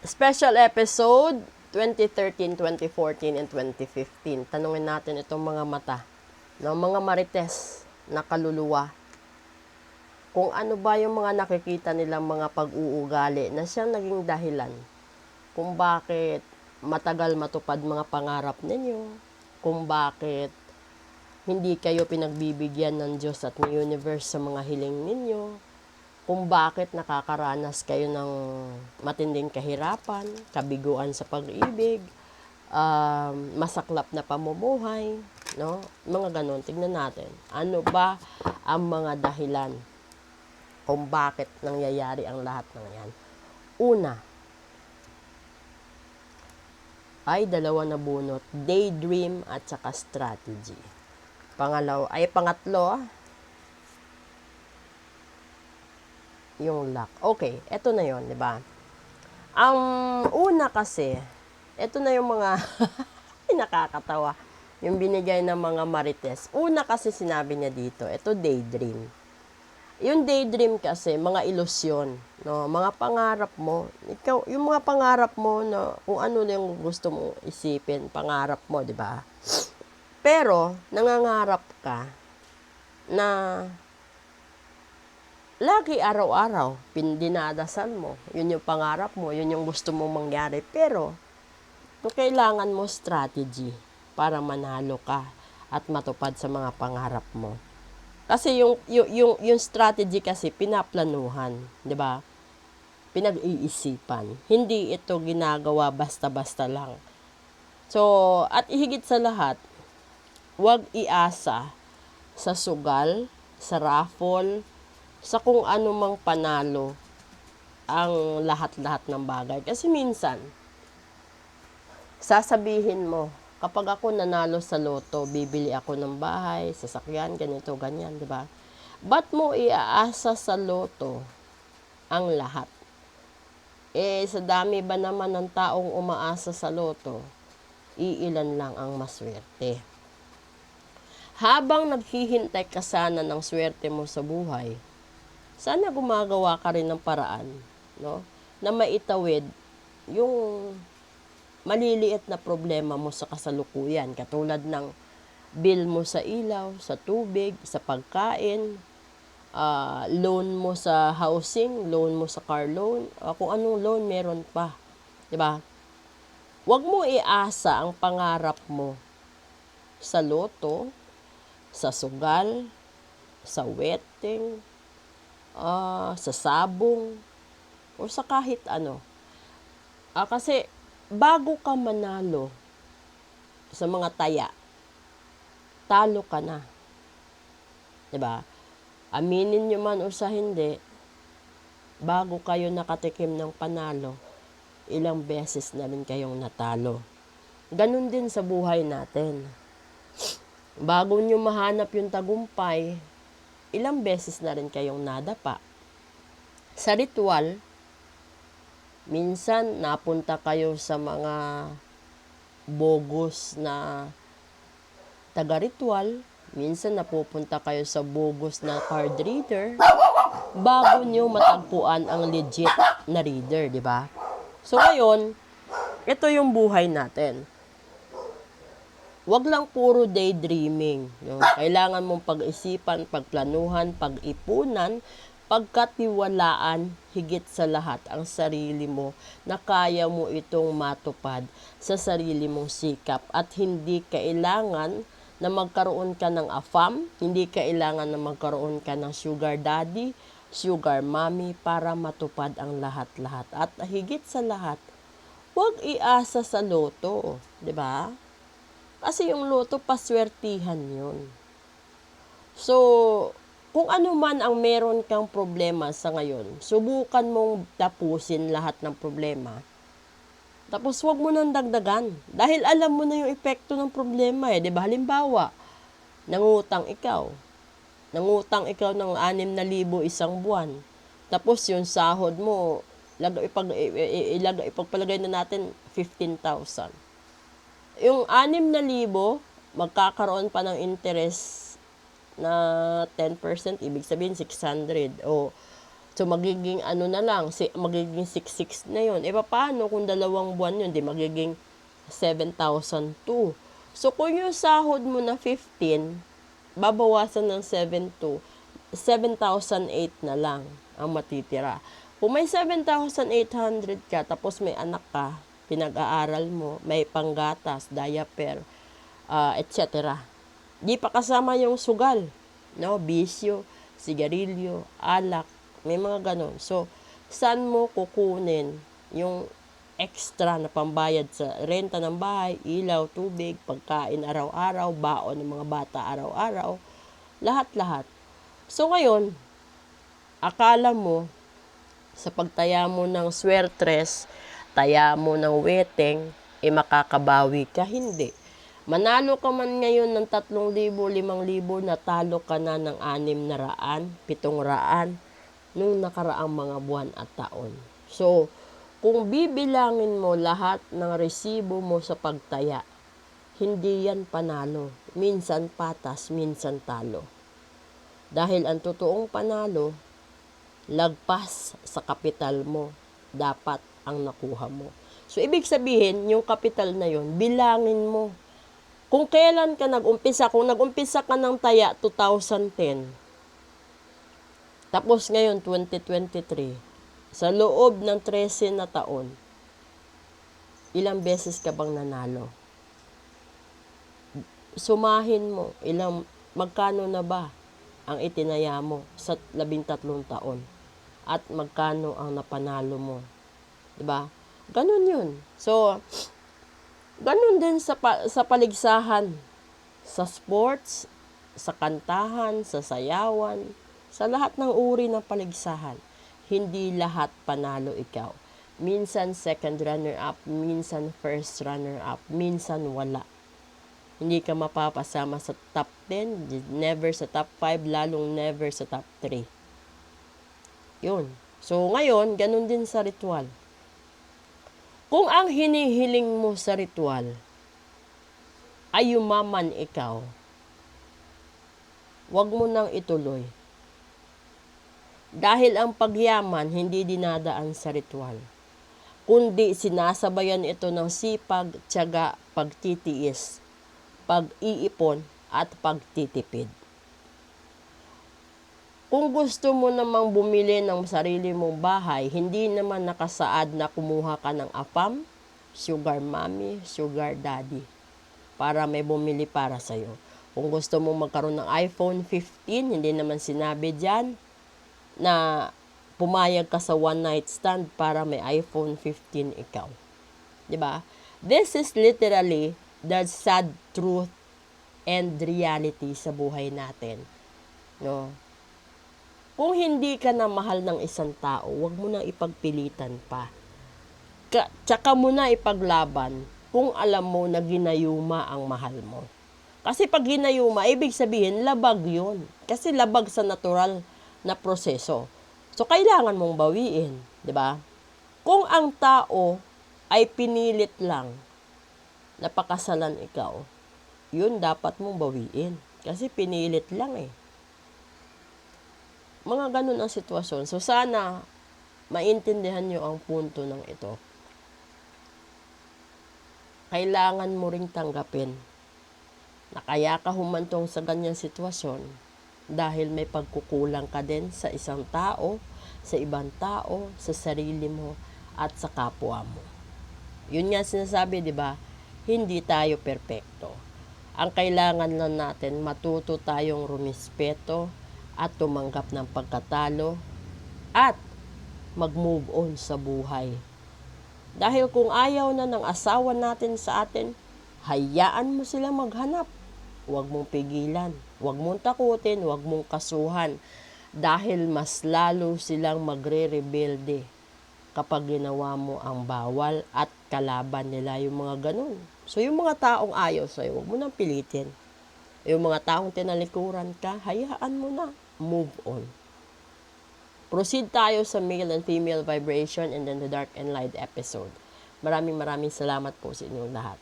Special episode 2013, 2014, and 2015. Tanungin natin itong mga mata, no? Mga marites na kaluluwa. Kung ano ba yung mga nakikita nilang mga pag-uugali na siyang naging dahilan kung bakit matagal matupad mga pangarap ninyo, kung bakit hindi kayo pinagbibigyan ng Diyos at ng universe sa mga hiling ninyo, kung bakit nakakaranas kayo ng matinding kahirapan, kabiguan sa pag-ibig, masaklap na pamumuhay, no? Mga ganon. Tignan natin. Ano ba ang mga dahilan kung bakit nangyayari ang lahat ng yan? Una, ay dalawa na bunot, daydream at saka strategy. Pangatlo, yung luck. Okay, eto na yon, di ba? Ang una kasi, eto na yung mga nakakatawa, yung binigay ng mga marites. Una kasi sinabi niya dito, eto daydream. Yung daydream kasi, mga ilusyon, no? Mga pangarap mo. Ikaw, yung mga pangarap mo na kung ano yung gusto mong isipin, pangarap mo, di ba? Pero, nangangarap ka na lagi araw-araw, dinadasal mo. Yun yung pangarap mo, yun yung gusto mong mangyari. Pero, kailangan mo strategy para manalo ka at matupad sa mga pangarap mo. Kasi yung strategy kasi pinaplanuhan, 'di ba? Pinag-iisipan. Hindi ito ginagawa basta-basta lang. So, at higit sa lahat, huwag iasa sa sugal, sa raffle, sa kung ano mang panalo ang lahat-lahat ng bagay. Kasi minsan, sasabihin mo, kapag ako nanalo sa loto, bibili ako ng bahay, sasakyan, ganito, ganyan, di ba? Ba't mo iaasa sa loto ang lahat? Sa dami ba naman ng taong umaasa sa loto, iilan lang ang maswerte. Habang naghihintay ka sana ng swerte mo sa buhay, sana gumagawa ka rin ng paraan, no? Na maitawid yung maliliit na problema mo sa kasalukuyan, katulad ng bill mo sa ilaw, sa tubig, sa pagkain, loan mo sa housing, loan mo sa car loan, kung anong loan meron pa, 'di ba? Huwag mo iasa ang pangarap mo sa loto, sa sugal, sa wedding, sa sabong, o sa kahit ano. Kasi bago ka manalo sa mga taya, talo ka na. 'Di ba? Aminin nyo man o sa hindi, bago kayo nakatikim ng panalo, ilang beses na rin kayong natalo. Ganun din sa buhay natin. Bago nyo mahanap yung tagumpay, ilang beses na rin kayong nadapa. Sa ritual, minsan napunta kayo sa mga bogus na taga-ritual, minsan napupunta kayo sa bogus na card reader, bago nyo matagpuan ang legit na reader, di ba? So ngayon, ito yung buhay natin. Wag lang puro daydreaming. No? Kailangan mong pag-isipan, pagplanuhan, pag-ipunan, pagkatiwalaan, higit sa lahat ang sarili mo na kaya mo itong matupad sa sarili mong sikap. At hindi kailangan na magkaroon ka ng afam, hindi kailangan na magkaroon ka ng sugar daddy, sugar mommy para matupad ang lahat-lahat. At higit sa lahat, huwag iasa sa loto, 'di ba? Kasi yung loto, paswertihan yun. So, kung ano man ang meron kang problema sa ngayon, subukan mong tapusin lahat ng problema. Tapos, huwag mo nang dagdagan. Dahil alam mo na yung epekto ng problema eh. Diba? Halimbawa, nangutang ikaw ng 6,000 isang buwan. Tapos, yung sahod mo, ipagpalagay na natin 15,000. Yung 6,000, magkakaroon pa ng interest na 10%, ibig sabihin 600. O So, magiging ano na lang, magiging 6,600 na yun. E, paano kung 2 buwan yun? Di magiging 7,002. So, kung yung sahod mo na 15, babawasan ng 7,200, 7,008 na lang ang matitira. Kung may 7,800 ka, tapos may anak ka, pinag-aaral mo, may panggatas, diaper, etc. Di pa kasama yung sugal, no? Bisyo, sigarilyo, alak, may mga ganon. So, saan mo kukunin yung extra na pambayad sa renta ng bahay, ilaw, tubig, pagkain araw-araw, baon ng mga bata araw-araw, lahat-lahat. So, ngayon, akala mo, sa pagtaya mo ng swertres, taya mo ng weteng, makakabawi ka. Hindi. Manalo ka man ngayon ng 3,000, 5,000, natalo ka na ng 600, 700 nung nakaraang mga buwan at taon. So, kung bibilangin mo lahat ng resibo mo sa pagtaya, hindi yan panalo. Minsan patas, minsan talo. Dahil ang totoong panalo, lagpas sa kapital mo, dapat ang nakuha mo. So, ibig sabihin, yung kapital na yon, bilangin mo. Kung kailan ka nag-umpisa, kung nag-umpisa ka ng taya 2010, tapos ngayon 2023, sa loob ng 13 na taon, ilang beses ka bang nanalo? Sumahin mo, magkano na ba ang itinaya mo sa 13 taon? At magkano ang napanalo mo. Diba? Ganun yun. So, ganun din sa paligsahan, sa sports, sa kantahan, sa sayawan, sa lahat ng uri ng paligsahan. Hindi lahat panalo ikaw. Minsan second runner-up, minsan first runner-up, minsan wala. Hindi ka mapapasama sa top 10, never sa top 5, lalong never sa top 3. Yun. So, ngayon, ganun din sa ritual. Kung ang hinihiling mo sa ritual ay yumaman ikaw, wag mo nang ituloy. Dahil ang pagyaman hindi dinadaan sa ritual, kundi sinasabayan ito ng sipag, tiyaga, pagtitiis, pag-iipon, at pagtitipid. Kung gusto mo namang bumili ng sarili mong bahay, hindi naman nakasaad na kumuha ka ng AFAM, sugar mommy, sugar daddy, para may bumili para sa'yo. Kung gusto mong magkaroon ng iPhone 15, hindi naman sinabi dyan na pumayag ka sa one night stand para may iPhone 15 ikaw. Diba? This is literally the sad truth and reality sa buhay natin. No? Kung hindi ka na mahal ng isang tao, huwag mo nang ipagpilitan pa. Tsaka mo na ipaglaban kung alam mo na ginayuma ang mahal mo. Kasi pag ginayuma, ibig sabihin, labag yun. Kasi labag sa natural na proseso. So, kailangan mong bawiin. 'Di ba? Kung ang tao ay pinilit lang na pakasalan ikaw, yun dapat mong bawiin. Kasi pinilit lang eh. Mga ganun ang sitwasyon. So, sana maintindihan nyo ang punto ng ito. Kailangan mo ring tanggapin na kaya ka humantong sa ganyang sitwasyon dahil may pagkukulang ka din sa isang tao, sa ibang tao, sa sarili mo, at sa kapwa mo. Yun nga sinasabi, di ba? Hindi tayo perpekto. Ang kailangan lang natin, matuto tayong rumispeto at tumanggap ng pagkatalo at mag-move on sa buhay. Dahil kung ayaw na ng asawa natin sa atin, hayaan mo silang maghanap. Huwag mong pigilan, huwag mong takutin, huwag mong kasuhan. Dahil mas lalo silang magre-rebelde kapag ginawa mo ang bawal at kalaban nila yung mga ganun. So yung mga taong ayaw sa'yo, huwag mo nang pilitin. Yung mga taong tinalikuran ka, hayaan mo na. Move on. Proceed tayo sa male and female vibration and then the dark and light episode. Maraming salamat po sa inyong lahat.